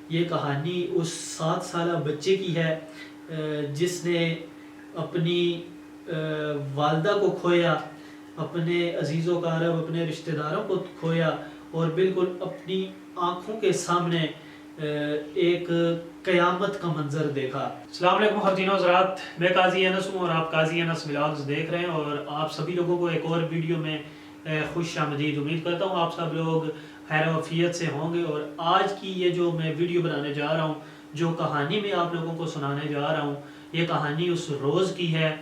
یہ کہانی اس 7 سالہ بچے کی ہے جس نے اپنی والدہ کو کھویا، اپنے عزیز و اقارب، اپنے رشتہ داروں کو کھویا، اور بالکل اپنی آنکھوں کے سامنے ایک قیامت کا منظر دیکھا۔ السلام علیکم خواتین و حضرات، میں قاضی انس ہوں اور آپ قاضی انس ولاگز دیکھ رہے ہیں، اور آپ سبھی لوگوں کو ایک اور ویڈیو میں خوش آمدید۔ امید کرتا ہوں آپ سب لوگ خیر و عافیت سے ہوں گے۔ اور آج کی یہ جو میں ویڈیو بنانے جا رہا ہوں، جو کہانی میں آپ لوگوں کو سنانے جا رہا ہوں، یہ کہانی اس روز کی ہے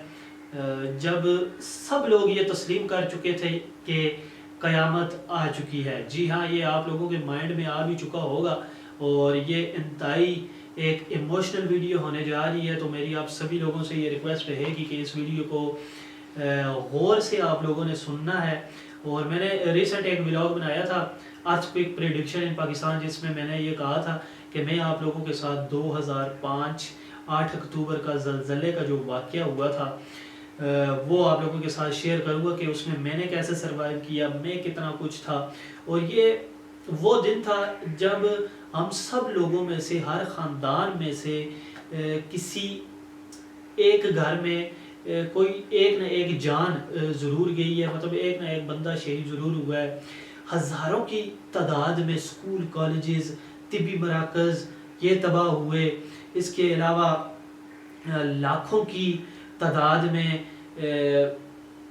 جب سب لوگ یہ تسلیم کر چکے تھے کہ قیامت آ چکی ہے۔ جی ہاں، یہ آپ لوگوں کے مائنڈ میں آ بھی چکا ہوگا، اور یہ انتہائی ایک ایموشنل ویڈیو ہونے جا رہی ہے۔ تو میری آپ سبھی لوگوں سے یہ ریکویسٹ رہے گی کہ اس ویڈیو کو غور سے آپ لوگوں نے سننا ہے۔ اور میں نے ریسنٹ ایک ولاگ بنایا تھا، ارتھکویک پریڈکشن ان پاکستان، جس میں نے یہ کہا تھا کہ میں آپ لوگوں کے ساتھ 2005 8 اکتوبر کا زلزلے کا جو واقعہ ہوا تھا وہ آپ لوگوں کے ساتھ شیئر کروں گا کہ اس میں نے کیسے سروائیو کیا، میں کتنا کچھ تھا۔ اور یہ وہ دن تھا جب ہم سب لوگوں میں سے، ہر خاندان میں سے کسی ایک گھر میں کوئی ایک نہ ایک جان ضرور گئی ہے، مطلب ایک نہ ایک بندہ شہید ضرور ہوا ہے۔ ہزاروں کی تعداد میں اسکول، کالجز، طبی مراکز یہ تباہ ہوئے۔ اس کے علاوہ لاکھوں کی تعداد میں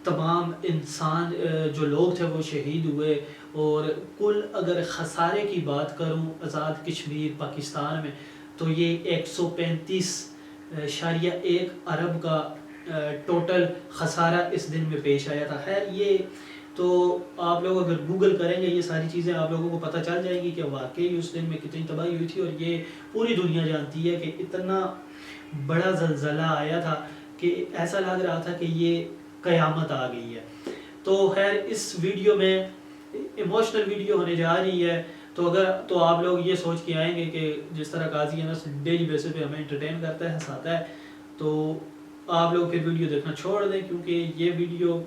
تمام انسان جو لوگ تھے وہ شہید ہوئے۔ اور کل اگر خسارے کی بات کروں آزاد کشمیر پاکستان میں، تو یہ 135.1 ارب کا ٹوٹل خسارہ اس دن میں پیش آیا تھا۔ خیر، یہ تو آپ لوگ اگر گوگل کریں گے یہ ساری چیزیں آپ لوگوں کو پتہ چل جائیں گی کہ واقعی اس دن میں کتنی تباہی ہوئی تھی۔ اور یہ پوری دنیا جانتی ہے کہ اتنا بڑا زلزلہ آیا تھا کہ ایسا لگ رہا تھا کہ یہ قیامت آ گئی ہے۔ تو خیر، اس ویڈیو میں ایموشنل ویڈیو ہونے جا رہی ہے، تو آپ لوگ یہ سوچ کے آئیں گے کہ جس طرح قاضی انس ڈیلی بیسس پہ ہمیں انٹرٹین کرتا ہے، ہنساتا ہے، تو آپ لوگ پھر ویڈیو دیکھنا چھوڑ دیں، کیونکہ یہ ویڈیو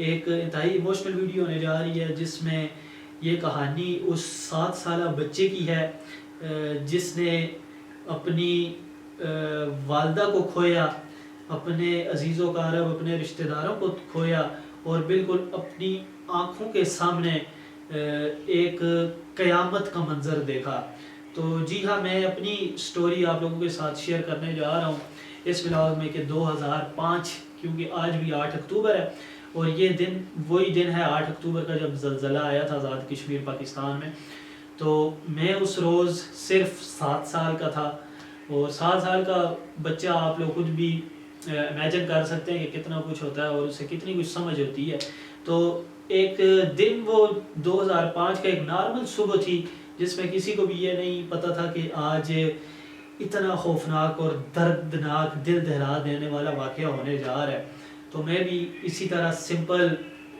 ایک انتہائی ایموشنل ویڈیو ہونے جا رہی ہے جس میں یہ کہانی اس 7 سالہ بچے کی ہے جس نے اپنی والدہ کو کھویا، اپنے عزیز و اقارب، اپنے رشتہ داروں کو کھویا، اور بالکل اپنی آنکھوں کے سامنے ایک قیامت کا منظر دیکھا۔ تو جی ہاں، میں اپنی سٹوری آپ لوگوں کے ساتھ شیئر کرنے جا رہا ہوں اس ولاگ میں کہ 2005، کیونکہ آج بھی 8 اکتوبر ہے، اور یہ دن وہی دن ہے 8 اکتوبر کا جب زلزلہ آیا تھا آزاد کشمیر پاکستان میں۔ تو میں اس روز صرف 7 سال کا تھا، اور 7 سال کا بچہ آپ لوگ خود بھی امیجن کر سکتے ہیں کہ کتنا کچھ ہوتا ہے اور اسے کتنی کچھ سمجھ ہوتی ہے۔ تو ایک دن وہ 2005 کا ایک نارمل صبح تھی جس میں کسی کو بھی یہ نہیں پتہ تھا کہ آج اتنا خوفناک اور دردناک، دل دہلا دینے والا واقعہ ہونے جا رہا ہے۔ تو میں بھی اسی طرح سمپل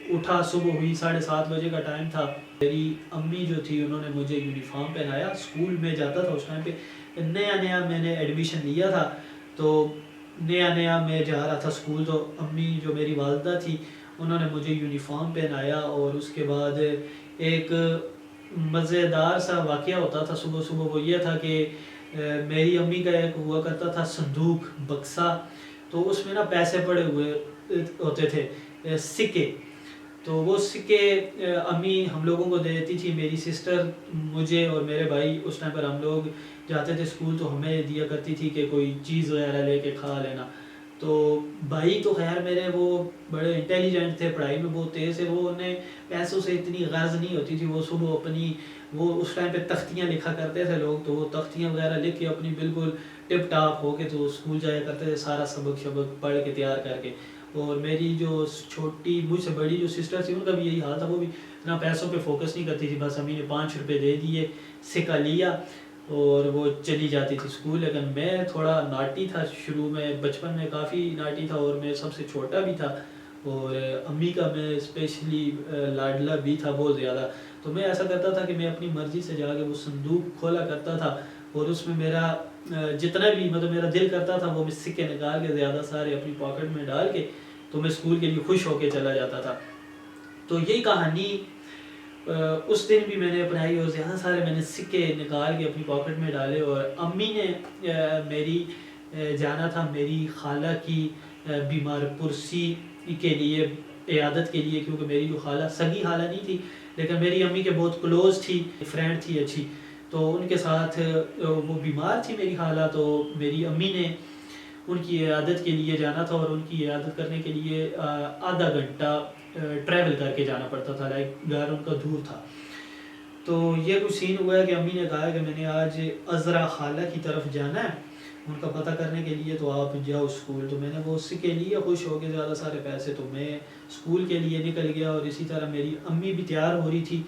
اٹھا، صبح ہوئی، 7:30 بجے کا ٹائم تھا۔ میری امی جو تھی انہوں نے مجھے یونیفارم پہنایا، اسکول میں جاتا تھا اس ٹائم پہ، نیا میں نے ایڈمیشن لیا تھا، تو نیا میں جا رہا تھا اسکول۔ تو امی جو میری والدہ تھی انہوں نے مجھے یونیفارم پہنایا، اور اس کے بعد ایک مزیدار سا واقعہ ہوتا تھا صبح وہ یہ تھا کہ میری امی کا ایک ہوا کرتا تھا صندوق، بکسا، تو اس میں نا پیسے پڑے ہوئے ہوتے تھے، سکے۔ تو وہ سکے امی ہم لوگوں کو دے دیتی تھی، میری سسٹر مجھے اور میرے بھائی، اس ٹائم پر ہم لوگ جاتے تھے اسکول تو ہمیں دیا کرتی تھی کہ کوئی چیز وغیرہ لے کے کھا لینا۔ تو بھائی تو خیر میرے وہ بڑے انٹیلیجنٹ تھے، پڑھائی میں بہت تیز تھے، وہ انہیں پیسوں سے اتنی غرض نہیں ہوتی تھی۔ وہ صبح اپنی وہ اس ٹائم پہ تختیاں لکھا کرتے تھے لوگ، تو وہ تختیاں وغیرہ لکھ کے اپنی بالکل ٹپ ٹاپ ہو کے تو اسکول جایا کرتے تھے، سارا سبق پڑھ کے تیار کر کے۔ اور میری جو چھوٹی، مجھ سے بڑی جو سسٹر تھی، ان کا بھی یہی حال تھا، وہ بھی اتنا پیسوں پہ فوکس نہیں کرتی تھی، بس امی نے 5 روپے دے دیے، سکہ لیا اور وہ چلی جاتی تھی اسکول۔ لیکن میں تھوڑا ناٹی تھا شروع میں، بچپن میں کافی ناٹی تھا، اور میں سب سے چھوٹا بھی تھا، اور امی کا میں اسپیشلی لاڈلا بھی تھا بہت زیادہ۔ تو میں ایسا کرتا تھا کہ میں اپنی مرضی سے جا کے وہ صندوق کھولا کرتا تھا، اور اس میں میرا جتنا بھی مطلب میرا دل کرتا تھا وہ میں سکے نکال کے زیادہ سارے اپنی پاکٹ میں ڈال کے تو میں اسکول کے لیے خوش ہو کے چلا جاتا تھا۔ تو یہی کہانی اس دن بھی میں نے اپنائی اور زیادہ سارے میں نے سکے نکال کے اپنی پاکٹ میں ڈالے. اور امی نے میری جانا تھا میری خالہ کی بیمار پرسی کے لیے عیادت کے لیے, کیونکہ میری جو خالہ سگی خالہ نہیں تھی لیکن میری امی کے بہت کلوز تھی, فرینڈ تھی اچھی, تو ان کے ساتھ وہ بیمار تھی میری خالہ. تو میری امی نے ان کی عیادت کے لیے جانا تھا اور ان کی عیادت کرنے کے لیے آدھا گھنٹہ ٹریول کر کے جانا پڑتا تھا, لائک گھر ان کا دور تھا. تو یہ کچھ سین ہوا ہے کہ امی نے کہا کہ میں نے آج عذرا خالہ کی طرف جانا ہے ان کا پتہ کرنے کے لیے, تو آپ جاؤ اسکول. تو میں نے وہ سکے لیے خوش ہو کے زیادہ سارے پیسے, تو میں اسکول کے لیے نکل گیا. اور اسی طرح میری امی بھی تیار ہو رہی تھی,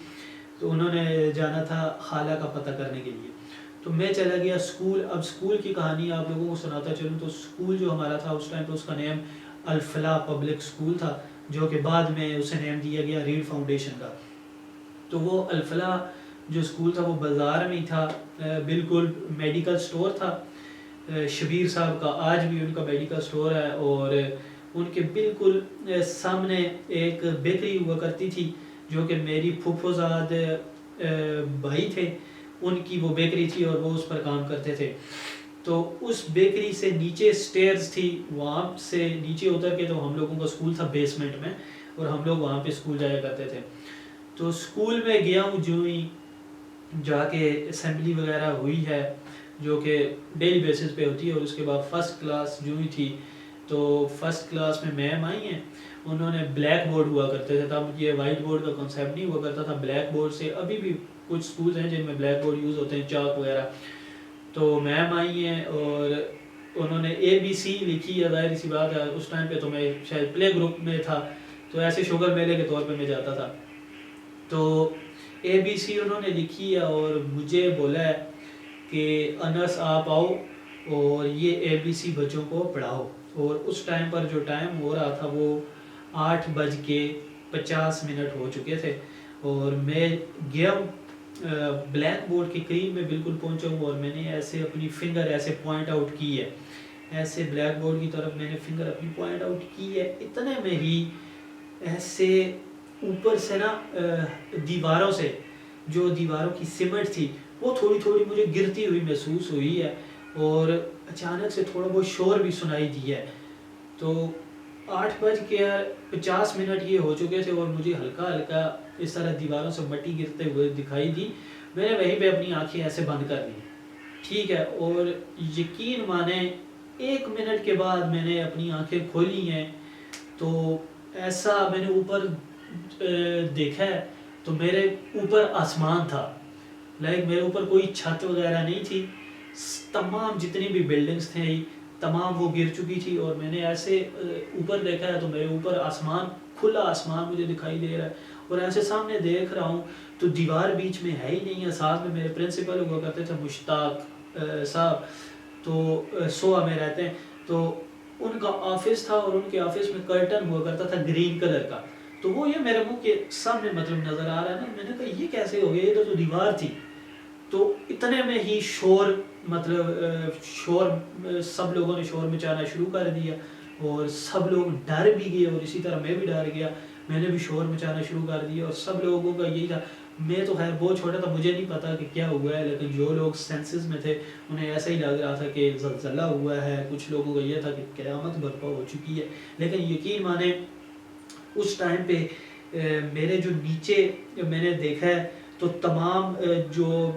تو انہوں نے جانا تھا خالہ کا پتہ کرنے کے لیے. تو میں چلا گیا اسکول. اب اسکول کی کہانی آپ لوگوں کو سناتا چلوں. تو اسکول جو ہمارا تھا اس ٹائم پہ اس کا نیم الفلاح پبلک اسکول تھا, جو کہ بعد میں اسے نیم دیا گیا ریڈ فاؤنڈیشن کا. تو وہ الفلاح جو اسکول تھا وہ بازار میں ہی تھا, بالکل میڈیکل سٹور تھا شبیر صاحب کا, آج بھی ان کا میڈیکل سٹور ہے. اور ان کے بالکل سامنے ایک بیکری ہوا کرتی تھی جو کہ میری پھوپھو زاد بھائی تھے, ان کی وہ بیکری تھی اور وہ اس پر کام کرتے تھے. تو اس بیکری سے نیچے سٹیئرز تھی, وہاں سے نیچے اتر کے تو ہم لوگوں کا اسکول تھا بیسمنٹ میں, اور ہم لوگ وہاں پہ اسکول جایا کرتے تھے. تو اسکول میں گیا ہوں, جو ہی جا کے اسمبلی وغیرہ ہوئی ہے جو کہ ڈیلی بیسس پہ ہوتی ہے, اور اس کے بعد فرسٹ کلاس جو ہی تھی. تو فرسٹ کلاس میں میم آئی ہیں, انہوں نے بلیک بورڈ ہوا کرتے تھے, تب یہ وائٹ بورڈ کا کنسیپٹ نہیں ہوا کرتا تھا. بلیک بورڈ سے ابھی بھی کچھ اسکولز ہیں جن میں بلیک بورڈ یوز ہوتے ہیں, چاک وغیرہ. تو میم آئی ہیں اور انہوں نے اے بی سی لکھی ہے. ظاہر سی بات ہے اس ٹائم پہ تو میں شاید پلے گروپ میں تھا, تو ایسے شوگر میلے کے طور پہ میں جاتا تھا. تو اے بی سی انہوں نے لکھی ہے اور مجھے بولا ہے کہ انس آپ آؤ اور یہ اے بی سی بچوں کو پڑھاؤ. اور اس ٹائم پر جو ٹائم ہو رہا تھا وہ 8:50 ہو چکے تھے. اور میں گیا ہوں بلیک بورڈ کے قریب میں بالکل پہنچا ہوں, اور میں نے ایسے اپنی فنگر ایسے پوائنٹ آؤٹ کی ہے, ایسے بلیک بورڈ کی طرف میں نے فنگر اپنی پوائنٹ آؤٹ کی ہے. اتنے میں ہی ایسے اوپر سے نا دیواروں سے, جو دیواروں کی سیمنٹ تھی وہ تھوڑی تھوڑی مجھے گرتی ہوئی محسوس ہوئی ہے, اور اچانک سے تھوڑا بہت شور بھی سنائی دیا ہے. تو 8:50 یہ ہو چکے تھے اور مجھے ہلکا ہلکا اس طرح دیواروں سے مٹی گرتے ہوئے دکھائی دی. میں نے وہیں پہ اپنی آنکھیں ایسے بند کر لی, ٹھیک ہے. اور یقین مانیں 1 منٹ کے بعد میں نے اپنی آنکھیں کھولی ہیں, تو ایسا میں نے اوپر دیکھا ہے تو میرے اوپر آسمان تھا, لائک میرے اوپر کوئی چھت وغیرہ نہیں تھی. تمام جتنی بھی بلڈنگز تھیں تمام وہ گر چکی تھی, اور میں نے ایسے اوپر دیکھا ہے تو میرے اوپر آسمان, کھلا آسمان مجھے دکھائی دے رہا ہے. اور ایسے سامنے دیکھ رہا ہوں تو دیوار بیچ میں ہے ہی نہیں ہے. ساتھ میں میرے پرنسپل ہوا کرتے تھے مشتاق صاحب, تو سوا میں رہتے ہیں, تو ان کا آفس تھا اور ان کے آفس میں کرٹن ہوا کرتا تھا گرین کلر کا. تو وہ یہ میرے منہ کے سامنے مطلب نظر آ رہا ہے نا. میں نے کہا یہ کیسے ہو گیا, ادھر تو دیوار تھی. تو اتنے میں ہی شور, مطلب شور, سب لوگوں نے شور مچانا شروع کر دیا اور سب لوگ ڈر بھی گئے, اور اسی طرح میں بھی ڈر گیا. میں نے بھی شور مچانا شروع کر دیا, اور سب لوگوں کا یہی تھا. میں تو خیر بہت چھوٹا تھا, مجھے نہیں پتا کہ کیا ہوا ہے, لیکن جو لوگ سینسز میں تھے انہیں ایسا ہی لگ رہا تھا کہ زلزلہ ہوا ہے. کچھ لوگوں کا یہ تھا کہ قیامت برپا ہو چکی ہے. لیکن یقین مانیں اس ٹائم پہ میرے جو نیچے میں نے دیکھا ہے تو تمام جو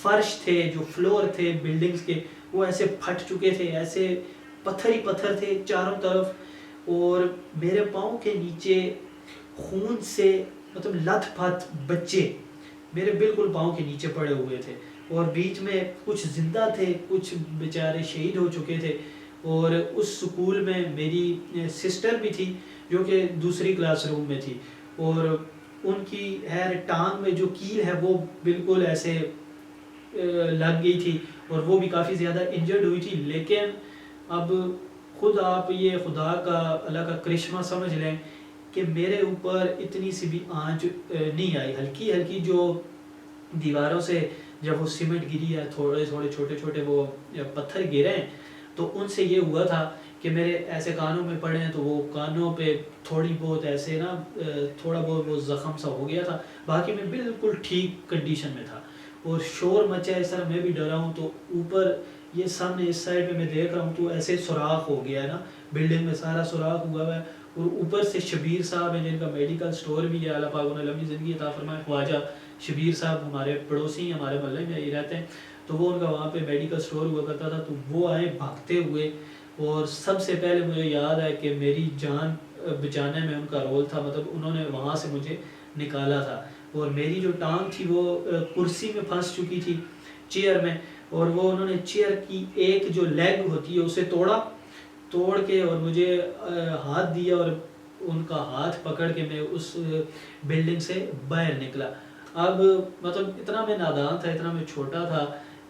فرش تھے, جو فلور تھے بلڈنگز کے, وہ ایسے پھٹ چکے تھے, ایسے پتھر ہی پتھر تھے چاروں طرف. اور میرے پاؤں کے نیچے خون سے مطلب لتھ پتھ بچے میرے بالکل پاؤں کے نیچے پڑے ہوئے تھے, اور بیچ میں کچھ زندہ تھے, کچھ بیچارے شہید ہو چکے تھے. اور اس سکول میں میری سسٹر بھی تھی جو کہ دوسری کلاس روم میں تھی, اور ان کی ٹانگ میں جو کیل ہے وہ بالکل ایسے لگ گئی تھی, اور وہ بھی کافی زیادہ انجرڈ ہوئی تھی. لیکن اب خود آپ یہ خدا کا, اللہ کا کرشمہ سمجھ لیں کہ میرے اوپر اتنی سی بھی آنچ نہیں آئی. ہلکی ہلکی جو دیواروں سے جب وہ سیمنٹ گری ہے, تھوڑے تھوڑے چھوٹے چھوٹے وہ پتھر گرے ہیں, تو ان سے یہ ہوا تھا کہ میرے ایسے کانوں میں پڑے ہیں تو وہ کانوں پہ تھوڑی بہت ایسے نا تھوڑا بہت وہ زخم سا ہو گیا تھا، باقی میں بالکل ٹھیک کنڈیشن میں تھا. اور شور مچا اس طرح، میں بھی ڈرا ہوں. تو اوپر یہ سامنے اس سائڈ پہ میں دیکھ رہا ہوں تو ایسے سوراخ ہو گیا ہے نا، بلڈنگ میں سارا سوراخ ہوا ہوا ہے. اور اوپر سے شبیر صاحب ہیں جن کا میڈیکل سٹور بھی ہے، اللہ پاک انہیں لمبی زندگی عطا فرمائے. خواجہ شبیر صاحب ہمارے پڑوسی ہیں، ہمارے محلے میں ہی رہتے ہیں. تو وہ ان کا وہاں پہ میڈیکل سٹور ہوا کرتا تھا. تو وہ آئے بھاگتے ہوئے، اور سب سے پہلے مجھے یاد ہے کہ میری جان بچانے میں ان کا رول تھا. مطلب انہوں نے وہاں سے مجھے نکالا تھا. اور میری جو ٹانگ تھی وہ کرسی میں پھنس چکی تھی، چیئر میں. اور وہ انہوں نے چیئر کی ایک جو لیگ ہوتی ہے اسے توڑ کے اور مجھے ہاتھ دیا، اور ان کا ہاتھ پکڑ کے میں اس بلڈنگ سے باہر نکلا. اب مطلب اتنا میں نادان تھا، اتنا میں چھوٹا تھا.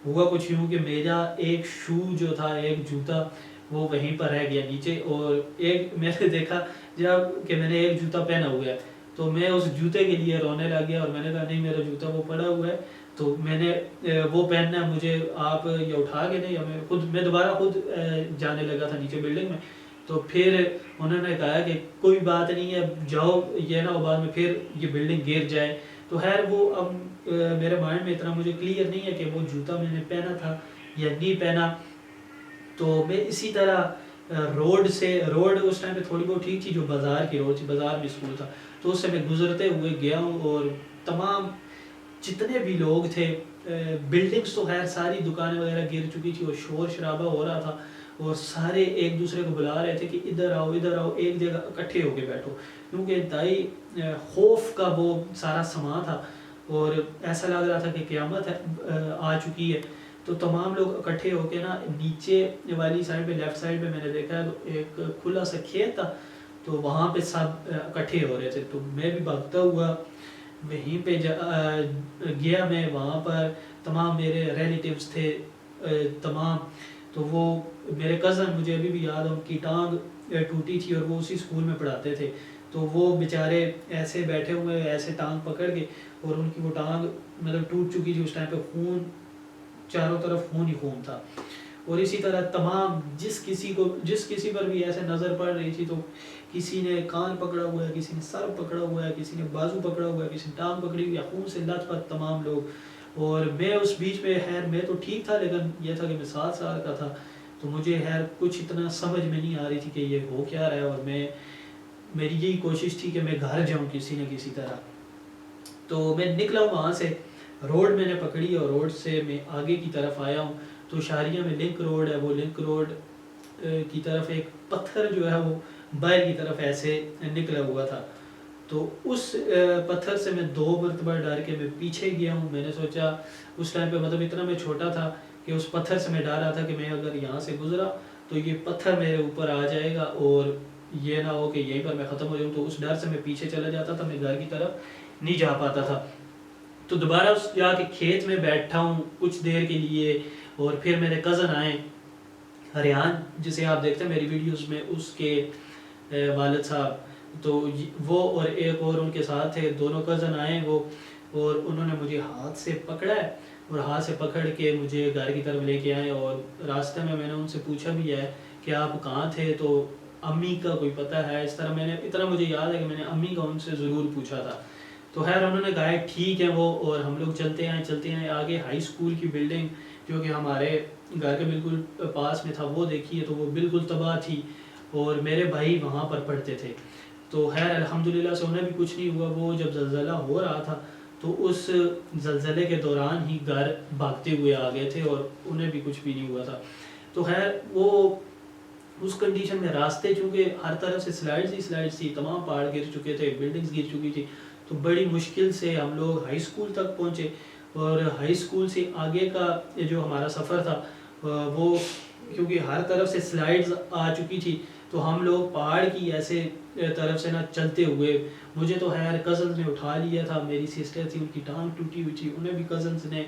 ہوا کچھ یوں کہ میرا ایک شو جو تھا، ایک جوتا، وہ وہیں پر رہ گیا نیچے. اور ایک میں نے دیکھا جب کہ میں نے ایک جوتا پہنا ہوا ہے تو میں اس جوتے کے لیے رونے لگ گیا. اور میں نے کہا نہیں، میرا جوتا وہ پڑا ہوا ہے تو میں نے وہ پہننا ہے مجھے، آپ یہ اٹھا کے دیں. یا میں دوبارہ خود جانے لگا تھا نیچے بلڈنگ میں. تو پھر انہوں نے کہا کہ کوئی بات نہیں ہے، جاؤ، یہ نہ ہو بعد میں پھر یہ بلڈنگ گر جائے. تو خیر وہ اب میرے مائنڈ میں اتنا مجھے کلیئر نہیں ہے کہ وہ جوتا میں نے پہنا تھا یا نہیں پہنا. تو میں اسی طرح روڈ اس ٹائم پہ تھوڑی بہت ٹھیک تھی، جو بازار کی روڈ تھی، بازار میں اسکول تھا، تو اس سے میں گزرتے ہوئے گیا ہوں. اور تمام جتنے بھی لوگ تھے، بلڈنگز تو خیر ساری دکانیں وغیرہ گر چکی تھی اور شور شرابہ ہو رہا تھا. اور سارے ایک دوسرے کو بلا رہے تھے کہ ادھر آؤ ادھر آؤ، ایک جگہ اکٹھے ہو کے بیٹھو، کیونکہ انتہائی خوف کا وہ سارا سما تھا. اور ایسا لگ رہا تھا کہ قیامت آ چکی ہے. تو تمام لوگ اکٹھے ہو کے نا نیچے والی سائڈ پہ، لیفٹ سائڈ پہ میں نے دیکھا ہے تو ایک کھلا سا کھیت تھا، تو وہاں پہ سب اکٹھے ہو رہے تھے. تو میں بھی بھاگتا ہوا وہیں پہ گیا. میں وہاں پر تمام میرے ریلیٹیوز تھے تمام. تو وہ میرے کزن، مجھے ابھی بھی یاد ہے، ان کی ٹانگ ٹوٹی تھی اور وہ اسی اسکول میں پڑھاتے تھے. تو وہ بیچارے ایسے بیٹھے ہوئے، ایسے ٹانگ پکڑ کے، اور ان کی وہ ٹانگ مطلب ٹوٹ چکی تھی. اس ٹائم پہ خون، چاروں طرف خون ہی خون تھا. اور اسی طرح تمام جس کسی پر بھی ایسے نظر پڑ رہی تھی، تو کسی نے کان پکڑا ہوا ہے، کسی نے سر پکڑا ہوا ہے، کسی نے بازو پکڑا ہوا ہے، کسی نے ٹانگ پکڑی ہوئی ہے، خون سے لت پت تمام لوگ. اور میں اس بیچ میں، خیر میں تو ٹھیک تھا، لیکن یہ تھا کہ میں 7 سال کا تھا، تو مجھے خیر کچھ اتنا سمجھ میں نہیں آ رہی تھی کہ یہ ہو کیا رہا ہے. اور میری یہی کوشش تھی کہ میں گھر جاؤں کسی نہ کسی طرح. تو میں نکلا ہوں وہاں سے، روڈ میں نے پکڑی اور روڈ سے میں آگے کی طرف آیا ہوں. تو شاریہ میں لنک روڈ ہے، وہ لنک روڈ کی طرف ایک پتھر جو ہے وہ باہر کی طرف ایسے نکلا ہوا تھا. تو اس پتھر سے میں 2 مرتبہ ڈر کے میں پیچھے گیا ہوں. میں نے سوچا اس ٹائم پہ، مطلب اتنا میں چھوٹا تھا کہ اس پتھر سے میں ڈر رہا تھا کہ میں اگر یہاں سے گزرا تو یہ پتھر میرے اوپر آ جائے گا اور یہ نہ ہو کہ یہیں پر میں ختم ہو جاؤں. تو اس ڈر سے میں پیچھے چلا جاتا تھا، میں گھر کی طرف نہیں جا پاتا تھا. تو دوبارہ جا کے کھیت میں بیٹھا ہوں کچھ دیر کے لیے. اور پھر میرے کزن آئے، ریحان، جسے آپ دیکھتے ہیں میری ویڈیوز میں، اس کے والد صاحب. تو وہ اور ایک اور ان کے ساتھ تھے، دونوں کزن آئے وہ، اور انہوں نے مجھے ہاتھ سے پکڑا ہے اور ہاتھ سے پکڑ کے مجھے گھر کی طرف لے کے آئے. اور راستے میں نے ان سے پوچھا بھی ہے کہ آپ کہاں تھے، تو امی کا کوئی پتہ ہے، اس طرح میں نے، اتنا مجھے یاد ہے کہ میں نے امی کا ان سے ضرور پوچھا تھا. تو خیر انہوں نے کہا ٹھیک ہے وہ. اور ہم لوگ چلتے ہیں آگے. ہائی اسکول کی بلڈنگ جو کہ ہمارے گھر کے بالکل پاس میں تھا، وہ دیکھی ہے تو وہ بالکل تباہ تھی. اور میرے بھائی وہاں پر پڑھتے تھے. تو خیر الحمدللہ سے انہیں بھی کچھ نہیں ہوا. وہ جب زلزلہ ہو رہا تھا تو اس زلزلے کے دوران ہی گھر بھاگتے ہوئے آ گئے تھے اور انہیں بھی کچھ بھی نہیں ہوا تھا. تو خیر وہ اس کنڈیشن میں راستے، چونکہ ہر طرف سے سلائڈز تھی، تمام پہاڑ گر چکے تھے، بلڈنگز گر چکی تھی. تو بڑی مشکل سے ہم لوگ ہائی اسکول تک پہنچے. اور ہائی اسکول سے آگے کا جو ہمارا سفر تھا وہ، کیونکہ ہر طرف سے سلائڈز آ چکی تھی، تو ہم لوگ پہاڑ کی ایسے طرف سے نہ چلتے ہوئے، مجھے تو خیر کزنز نے اٹھا لیا تھا. میری سسٹر تھی، ان کی ٹانگ ٹوٹی ہوئی تھی، انہیں بھی کزنز نے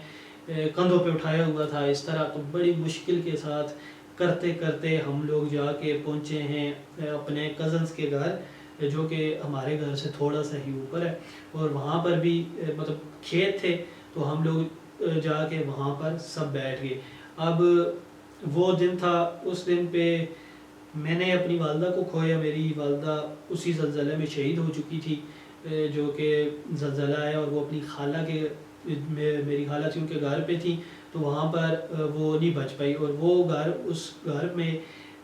کندھوں پہ اٹھایا ہوا تھا اس طرح. تو بڑی مشکل کے ساتھ کرتے کرتے ہم لوگ جا کے پہنچے ہیں اپنے کزنز کے گھر، جو کہ ہمارے گھر سے تھوڑا سا ہی اوپر ہے. اور وہاں پر بھی مطلب کھیت تھے، تو ہم لوگ جا کے وہاں پر سب بیٹھ گئے. اب وہ دن تھا، اس دن پہ میں نے اپنی والدہ کو کھویا. میری والدہ اسی زلزلے میں شہید ہو چکی تھی، جو کہ زلزلہ ہے، اور وہ اپنی خالہ کے میری خالہ تھی ان کے گھر پہ تھی، تو وہاں پر وہ نہیں بچ پائی. اور وہ گھر، اس گھر میں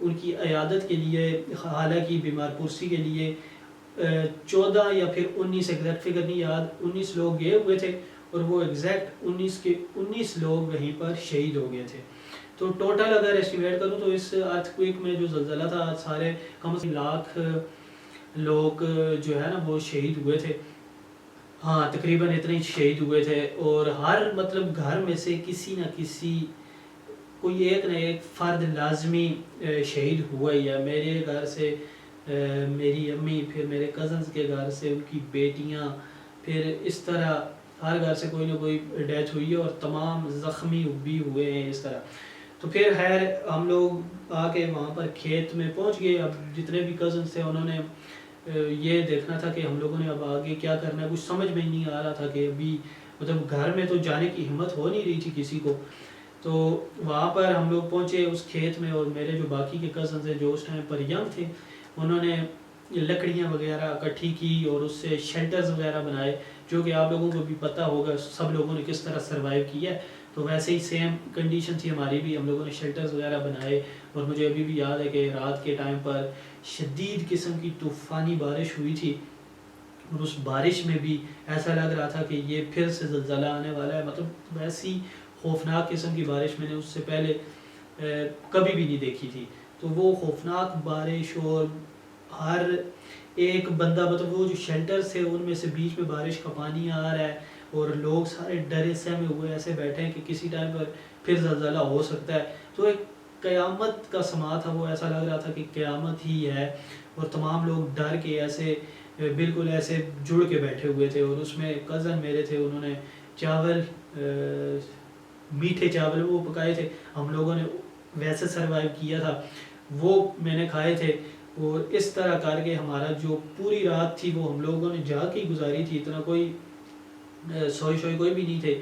ان کی عیادت کے لیے، خالہ کی بیمار پرسی کے لیے 14 یا پھر 19 ایگزیکٹ فگر نہیں یاد، 19 لوگ گئے ہوئے تھے، اور وہ ایگزیکٹ 19 کے 19 لوگ وہیں پر شہید ہو گئے تھے. تو ٹوٹل اگر ایسٹیمیٹ کروں تو اس ارتھ کوئک میں جو زلزلہ تھا، سارے کم از کم لاکھ لوگ جو ہے نا وہ شہید ہوئے تھے. ہاں تقریباً اتنے ہی شہید ہوئے تھے. اور ہر مطلب گھر میں سے کسی نہ کسی کوئی ایک نہ ایک فرد لازمی شہید ہوا ہی ہے. میرے گھر سے میری امی، پھر میرے کزنز کے گھر سے ان کی بیٹیاں، پھر اس طرح ہر گھر سے کوئی نہ کوئی ڈیتھ ہوئی ہے، اور تمام زخمی بھی ہوئے ہیں اس طرح. تو پھر خیر ہم لوگ آ کے وہاں پر کھیت میں پہنچ گئے. اب جتنے بھی کزنس تھے انہوں نے یہ دیکھنا تھا کہ ہم لوگوں نے اب آگے کیا کرنا ہے. کچھ سمجھ میں نہیں آ رہا تھا کہ ابھی مطلب گھر میں تو جانے کی ہمت ہو نہیں رہی تھی کسی کو. تو وہاں پر ہم لوگ پہنچے اس کھیت میں، اور میرے جو باقی کے کزنز ہیں جو اس ٹائم پر ینگ تھے، انہوں نے لکڑیاں وغیرہ اکٹھی کی اور اس سے شیلٹرز وغیرہ بنائے، جو کہ آپ لوگوں کو بھی پتہ ہوگا سب لوگوں نے کس طرح سروائیو کیا ہے. تو ویسے ہی سیم کنڈیشن تھی ہماری بھی، ہم لوگوں نے شیلٹرز وغیرہ بنائے. اور مجھے ابھی بھی یاد ہے کہ رات کے ٹائم پر شدید قسم کی طوفانی بارش ہوئی تھی، اور اس بارش میں بھی ایسا لگ رہا تھا کہ یہ پھر سے زلزلہ آنے والا ہے. مطلب ویسی خوفناک قسم کی بارش میں نے اس سے پہلے کبھی بھی نہیں دیکھی تھی. تو وہ خوفناک بارش، اور ہر ایک بندہ مطلب وہ جو شیلٹرز تھے ان میں سے بیچ میں بارش کا پانی آ رہا ہے، اور لوگ سارے ڈرے سہمے ہوئے ایسے بیٹھے ہیں کہ کسی ٹائم پر پھر زلزلہ ہو سکتا ہے. تو ایک قیامت کا سما تھا وہ، ایسا لگ رہا تھا کہ قیامت ہی ہے. اور تمام لوگ ڈر کے ایسے بالکل ایسے جڑ کے بیٹھے ہوئے تھے. اور اس میں کزن میرے تھے، انہوں نے چاول، میٹھے چاول وہ پکائے تھے. ہم لوگوں نے ویسے سروائیو کیا تھا، وہ میں نے کھائے تھے. اور اس طرح کر کے ہمارا جو پوری رات تھی وہ ہم لوگوں نے جا کے گزاری تھی. اتنا کوئی سوئی کوئی بھی نہیں تھے.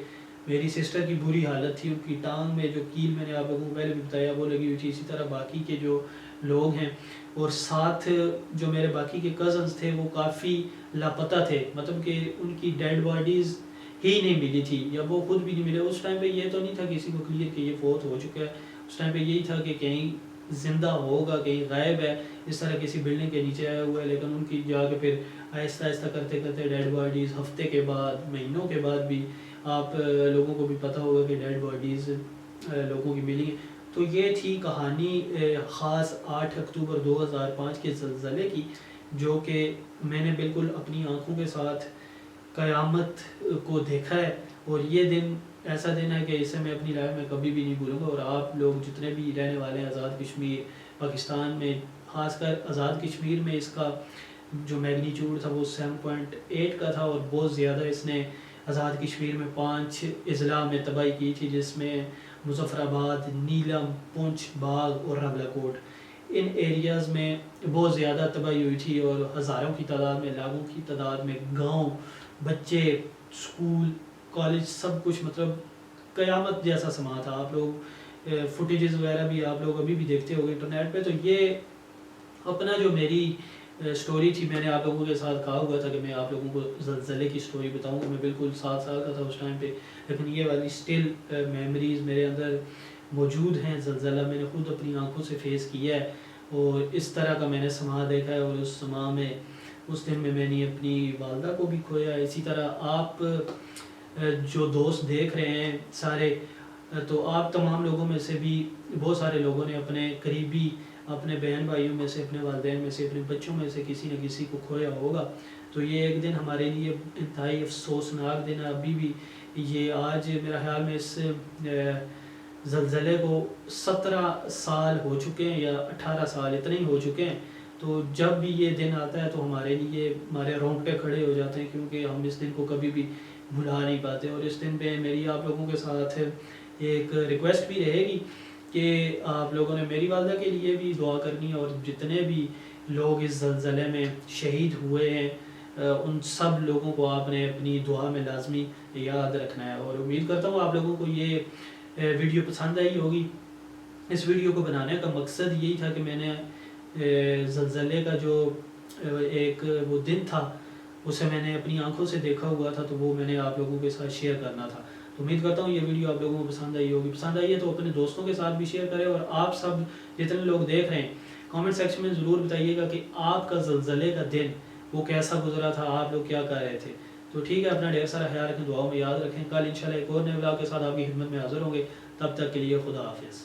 میری سسٹر کی بری حالت تھی، ان کی ٹانگ میں جو کیل میں نے آپ لوگوں کو پہلے بھی بتایا وہ لگی ہوئی تھی. اسی طرح باقی کے جو لوگ ہیں، اور ساتھ جو میرے باقی کے کزنز تھے وہ کافی لاپتہ تھے، مطلب کہ ان کی ڈیڈ باڈیز ہی نہیں ملی تھی، یا وہ خود بھی نہیں ملے. اس ٹائم پہ یہ تو نہیں تھا کسی کو کلیئر کہ یہ فوت ہو چکا ہے. اس ٹائم پہ یہی تھا کہ کہیں زندہ ہوگا، کہیں غائب ہے، اس طرح کسی بلڈنگ کے نیچے آیا ہوا ہے. لیکن ان کی جا کے پھر آہستہ آہستہ کرتے کرتے ڈیڈ باڈیز ہفتے کے بعد، مہینوں کے بعد بھی آپ لوگوں کو بھی پتہ ہوگا کہ ڈیڈ باڈیز لوگوں کی ملی. تو یہ تھی کہانی خاص 8 اکتوبر 2005 کے زلزلے کی، جو کہ میں نے بالکل اپنی آنکھوں کے ساتھ قیامت کو دیکھا ہے. اور یہ دن ایسا دن ہے کہ اسے میں اپنی لائف میں کبھی بھی نہیں بھولوں گا. اور آپ لوگ جتنے بھی رہنے والے ہیں آزاد کشمیر پاکستان میں، خاص کر آزاد کشمیر میں، اس کا جو میگنیچیوڈ تھا وہ 7.8 کا تھا، اور بہت زیادہ اس نے آزاد کشمیر میں 5 اضلاع میں تباہی کی تھی، جس میں مظفر آباد، نیلم، پونچھ، باغ اور راولہ کوٹ، ان ایریاز میں بہت زیادہ تباہی ہوئی تھی. اور ہزاروں کی تعداد میں، لاکھوں کی تعداد میں گاؤں، بچے، اسکول، کالج، سب کچھ مطلب قیامت جیسا سما تھا. آپ لوگ فوٹیجز وغیرہ بھی آپ لوگ ابھی بھی دیکھتے ہوگے انٹرنیٹ پہ. تو یہ اپنا جو میری سٹوری تھی، میں نے آپ لوگوں کے ساتھ کہا ہوا تھا کہ میں آپ لوگوں کو زلزلے کی سٹوری بتاؤں. میں بالکل 7 سال کا تھا اس ٹائم پہ، لیکن یہ والی سٹل میموریز میرے اندر موجود ہیں. زلزلہ میں نے خود اپنی آنکھوں سے فیس کیا ہے، اور اس طرح کا میں نے سما دیکھا ہے. اور اس سما میں، اس دن میں نے اپنی والدہ کو بھی کھویا. اسی طرح آپ جو دوست دیکھ رہے ہیں سارے، تو آپ تمام لوگوں میں سے بھی بہت سارے لوگوں نے اپنے قریبی، اپنے بہن بھائیوں میں سے، اپنے والدین میں سے، اپنے بچوں میں سے کسی نہ کسی کو کھویا ہوگا. تو یہ ایک دن ہمارے لیے انتہائی افسوسناک دن ہے. ابھی بھی یہ آج میرا خیال میں اس زلزلے کو 17 سال ہو چکے ہیں، یا 18 سال اتنے ہی ہو چکے ہیں. تو جب بھی یہ دن آتا ہے تو ہمارے لیے ہمارے رونگٹے کھڑے ہو جاتے ہیں، کیونکہ ہم اس دن کو کبھی بھی بھلا نہیں پاتے. اور اس دن پہ میری آپ لوگوں کے ساتھ ایک ریکویسٹ بھی رہے گی کہ آپ لوگوں نے میری والدہ کے لیے بھی دعا کرنی ہے، اور جتنے بھی لوگ اس زلزلے میں شہید ہوئے ہیں ان سب لوگوں کو آپ نے اپنی دعا میں لازمی یاد رکھنا ہے. اور امید کرتا ہوں آپ لوگوں کو یہ ویڈیو پسند آئی ہوگی. اس ویڈیو کو بنانے کا مقصد یہی تھا کہ میں نے زلزلے کا جو ایک وہ دن تھا اسے میں نے اپنی آنکھوں سے دیکھا ہوا تھا، تو وہ میں نے آپ لوگوں کے ساتھ شیئر کرنا تھا. تو امید کرتا ہوں یہ ویڈیو آپ لوگوں کو پسند آئی ہوگی. پسند آئی ہے تو اپنے دوستوں کے ساتھ بھی شیئر کریں، اور آپ سب جتنے لوگ دیکھ رہے ہیں کامنٹ سیکشن میں ضرور بتائیے گا کہ آپ کا زلزلے کا دن وہ کیسا گزرا تھا، آپ لوگ کیا کر رہے تھے. تو ٹھیک ہے، اپنا ڈھیر سارا خیال رکھیں، دعاؤں میں یاد رکھیں. کل انشاءاللہ ایک اور نئے ولاگ کے ساتھ آپ کی خدمت میں حاضر ہوں گے. تب تک کے لیے خدا حافظ.